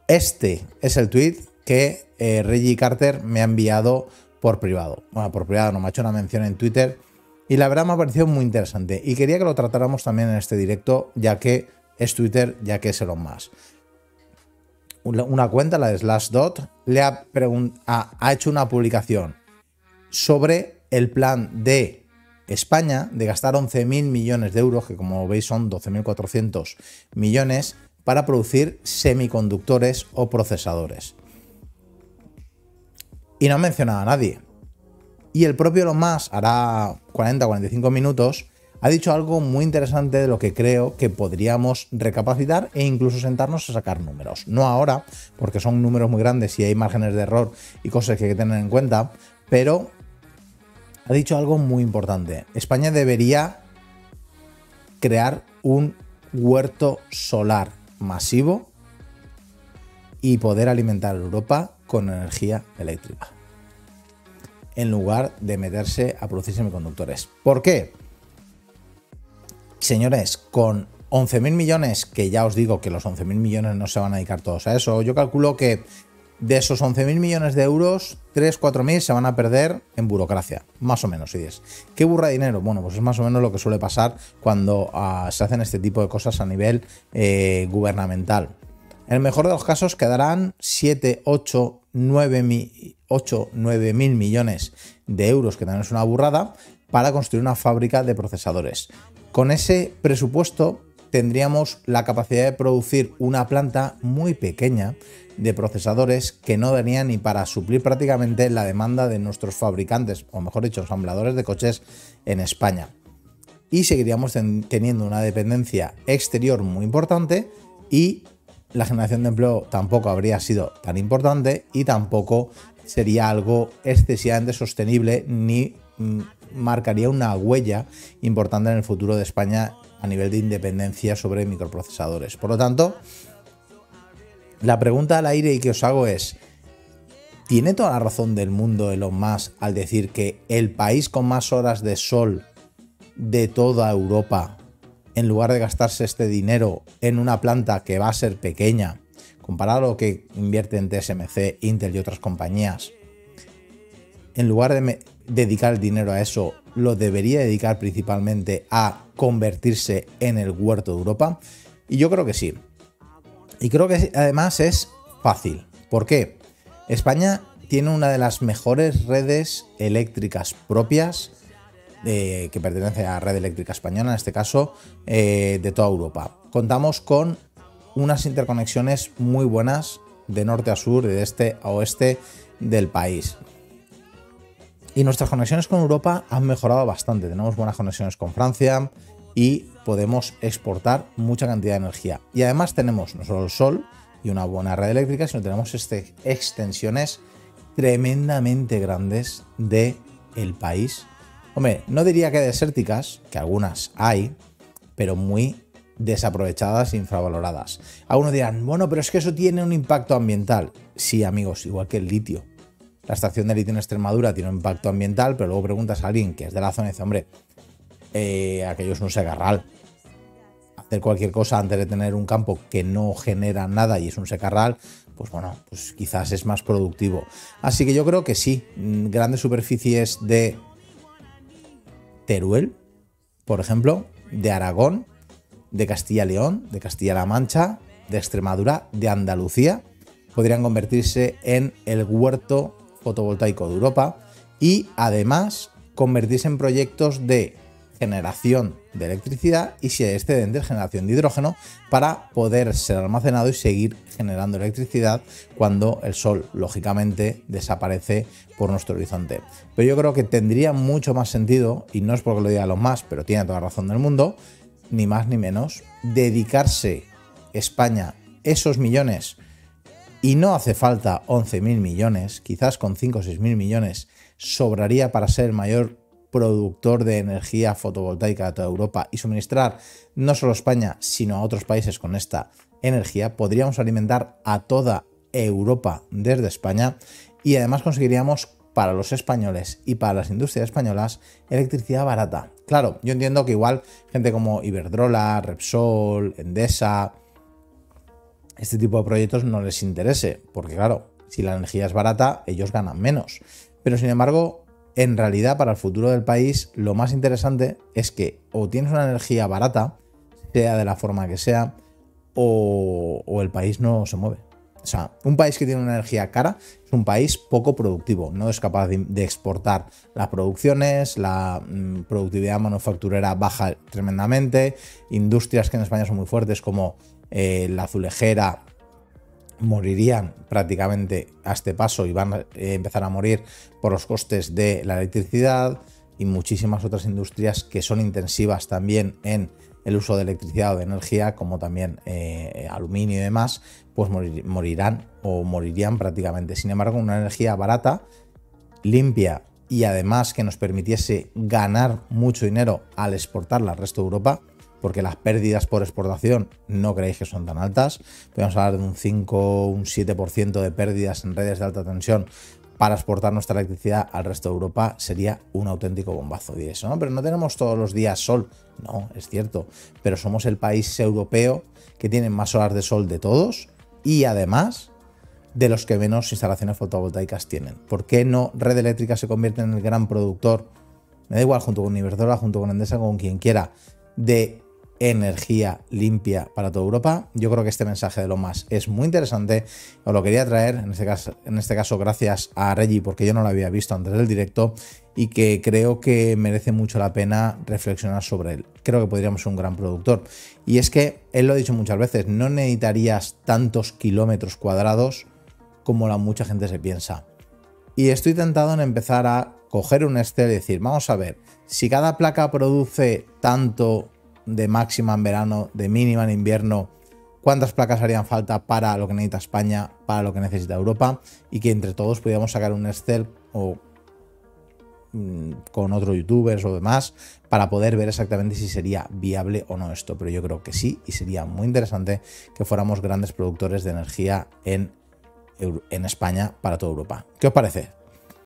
Este es el tweet que Reggie Carter me ha enviado por privado. Bueno, por privado no, me ha hecho una mención en Twitter y la verdad me ha parecido muy interesante y quería que lo tratáramos también en este directo, ya que es Twitter, ya que es Elon Musk. Una cuenta, la de Slashdot, le ha hecho una publicación sobre el plan de España de gastar 11.000 millones de euros, que como veis son 12.400 millones, para producir semiconductores o procesadores. Y no ha mencionado a nadie. Y el propio Elon Musk, hará 40-45 minutos, ha dicho algo muy interesante de lo que creo que podríamos recapacitar e incluso sentarnos a sacar números. No ahora, porque son números muy grandes y hay márgenes de error y cosas que hay que tener en cuenta, pero ha dicho algo muy importante. España debería crear un huerto solar masivo y poder alimentar a Europa con energía eléctrica, en lugar de meterse a producir semiconductores. ¿Por qué? Señores, con 11.000 millones, que ya os digo que los 11.000 millones no se van a dedicar todos a eso, yo calculo que de esos 11.000 millones de euros, 3-4.000 se van a perder en burocracia, más o menos. ¿Sí es? ¿Qué burra de dinero? Bueno, pues es más o menos lo que suele pasar cuando se hacen este tipo de cosas a nivel gubernamental. En el mejor de los casos quedarán 7, 8, 9 mil millones de euros, que también es una burrada, para construir una fábrica de procesadores. Con ese presupuesto tendríamos la capacidad de producir una planta muy pequeña de procesadores que no daría ni para suplir prácticamente la demanda de nuestros fabricantes, o mejor dicho, ensambladores de coches en España. Y seguiríamos teniendo una dependencia exterior muy importante y la generación de empleo tampoco habría sido tan importante y tampoco sería algo excesivamente sostenible ni marcaría una huella importante en el futuro de España a nivel de independencia sobre microprocesadores. Por lo tanto, la pregunta al aire y que os hago es, ¿tiene toda la razón del mundo Elon Musk al decir que el país con más horas de sol de toda Europa, en lugar de gastarse este dinero en una planta que va a ser pequeña, comparado a lo que invierte en TSMC, Intel y otras compañías, en lugar de dedicar el dinero a eso, lo debería dedicar principalmente a convertirse en el huerto de Europa? Y yo creo que sí. Y creo que además es fácil. ¿Por qué? España tiene una de las mejores redes eléctricas propias que pertenece a la red eléctrica española, en este caso, de toda Europa. Contamos con unas interconexiones muy buenas de norte a sur, de este a oeste del país. Y nuestras conexiones con Europa han mejorado bastante. Tenemos buenas conexiones con Francia y podemos exportar mucha cantidad de energía. Y además tenemos no solo el sol y una buena red eléctrica, sino tenemos extensiones tremendamente grandes del país. Hombre, no diría que desérticas, que algunas hay, pero muy desaprovechadas e infravaloradas. Algunos dirán, bueno, pero es que eso tiene un impacto ambiental. Sí, amigos, igual que el litio. La extracción de litio en Extremadura tiene un impacto ambiental, pero luego preguntas a alguien que es de la zona y dice, hombre, aquello es un secarral. Hacer cualquier cosa antes de tener un campo que no genera nada y es un secarral, pues bueno, pues quizás es más productivo. Así que yo creo que sí, grandes superficies de Teruel, por ejemplo, de Aragón, de Castilla y León, de Castilla-La Mancha, de Extremadura, de Andalucía, podrían convertirse en el huerto fotovoltaico de Europa y además convertirse en proyectos de generación de electricidad y, si hay excedentes, generación de hidrógeno para poder ser almacenado y seguir generando electricidad cuando el sol, lógicamente, desaparece por nuestro horizonte. Pero yo creo que tendría mucho más sentido, y no es porque lo diga Elon Musk, pero tiene toda la razón del mundo, ni más ni menos, dedicarse España esos millones. Y no hace falta 11.000 millones, quizás con 5 o 6.000 millones sobraría para ser el mayor productor de energía fotovoltaica de toda Europa y suministrar no solo a España, sino a otros países con esta energía. Podríamos alimentar a toda Europa desde España y además conseguiríamos para los españoles y para las industrias españolas electricidad barata. Claro, yo entiendo que igual gente como Iberdrola, Repsol, Endesa, este tipo de proyectos no les interese, porque claro, si la energía es barata, ellos ganan menos. Pero sin embargo, en realidad para el futuro del país, lo más interesante es que o tienes una energía barata, sea de la forma que sea, o el país no se mueve. O sea, un país que tiene una energía cara es un país poco productivo, no es capaz de exportar las producciones, la productividad manufacturera baja tremendamente, industrias que en España son muy fuertes como la azulejera morirían prácticamente a este paso y van a empezar a morir por los costes de la electricidad, y muchísimas otras industrias que son intensivas también en el uso de electricidad o de energía, como también aluminio y demás, pues morirán o morirían prácticamente. Sin embargo, una energía barata, limpia y además que nos permitiese ganar mucho dinero al exportarla al resto de Europa, porque las pérdidas por exportación no creéis que son tan altas. Podemos hablar de un 5, un 7% de pérdidas en redes de alta tensión para exportar nuestra electricidad al resto de Europa. Sería un auténtico bombazo. Diréis, no, pero no tenemos todos los días sol. No, es cierto, pero somos el país europeo que tiene más horas de sol de todos y además de los que menos instalaciones fotovoltaicas tienen. ¿Por qué no Red Eléctrica se convierte en el gran productor? Me da igual, junto con Iberdrola, junto con Endesa, con quien quiera, de energía limpia para toda Europa. Yo creo que este mensaje de Elon Musk es muy interesante. Os lo quería traer, en este caso gracias a Reggie, porque yo no lo había visto antes del directo y que creo que merece mucho la pena reflexionar sobre él. Creo que podríamos ser un gran productor. Y es que, él lo ha dicho muchas veces, no necesitarías tantos kilómetros cuadrados como mucha gente se piensa. Y estoy tentado en empezar a coger un Excel y decir, vamos a ver, si cada placa produce tanto de máxima en verano, de mínima en invierno, cuántas placas harían falta para lo que necesita España, para lo que necesita Europa, y que entre todos pudiéramos sacar un Excel o con otros youtubers o demás para poder ver exactamente si sería viable o no esto. Pero yo creo que sí, y sería muy interesante que fuéramos grandes productores de energía en España para toda Europa. ¿Qué os parece?